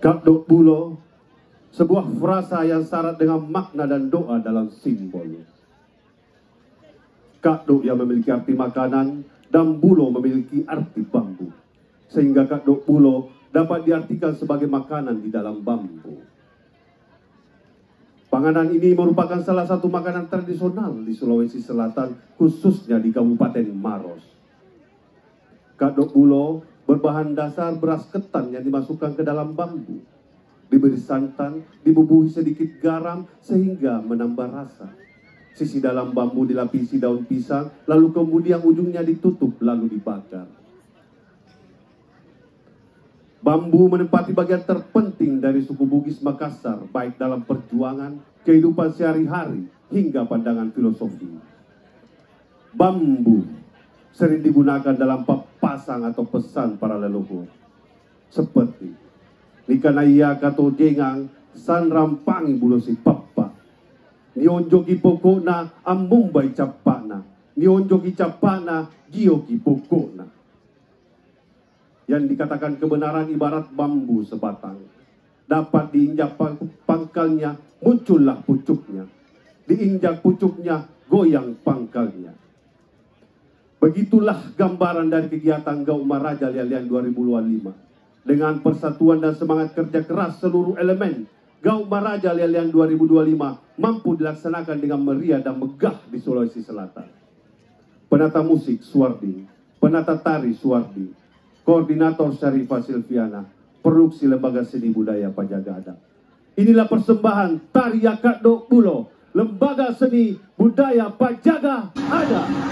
Kadok Bulo, sebuah frasa yang syarat dengan makna dan doa dalam simbol. Kadok yang memiliki arti makanan dan bulo memiliki arti bambu. Sehingga kadok bulo dapat diartikan sebagai makanan di dalam bambu. Panganan ini merupakan salah satu makanan tradisional di Sulawesi Selatan, khususnya di Kabupaten Maros. Kadok bulo berbahan dasar beras ketan yang dimasukkan ke dalam bambu. Diberi santan, dibubuhi sedikit garam sehingga menambah rasa. Sisi dalam bambu dilapisi daun pisang, lalu kemudian ujungnya ditutup lalu dibakar. Bambu menempati bagian terpenting dari suku Bugis Makassar, baik dalam perjuangan, kehidupan sehari-hari, hingga pandangan filosofi. Bambu sering digunakan dalam papasan atau pesan para leluhur. Seperti, Nikanaya kato jengang, san rampangi bulo si papa. Nionjoki pokokna, ambumbai capana. Nionjoki capana, gioki pokokna. Yang dikatakan kebenaran ibarat bambu sebatang. Dapat diinjak pangkalnya, muncullah pucuknya. Diinjak pucuknya, goyang pangkalnya. Begitulah gambaran dari kegiatan Gauma Raja Lialian 2025. Dengan persatuan dan semangat kerja keras seluruh elemen, Gauma Raja Lialian 2025 mampu dilaksanakan dengan meriah dan megah di Sulawesi Selatan. Penata musik Suwardi, penata tari Suwardi, koordinator Syarifah Silviana, produksi Lembaga Seni Budaya Pajagada. Inilah persembahan tari Kadok Bulo, Lembaga Seni Budaya Pajaga ada.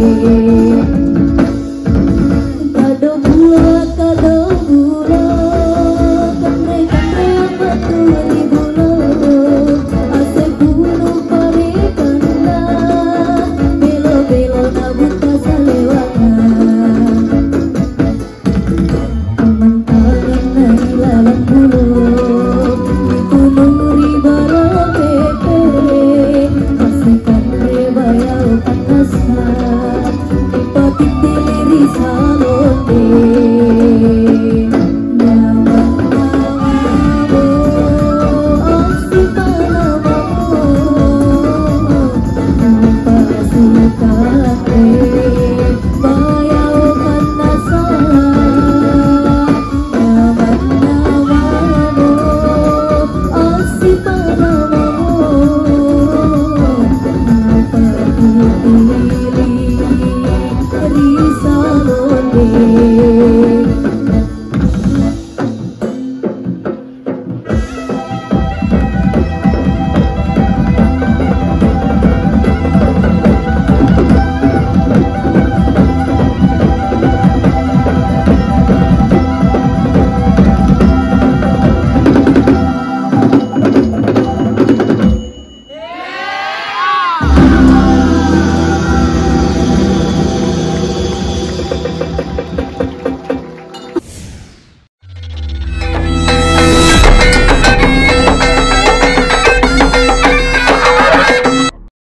Hallelujah.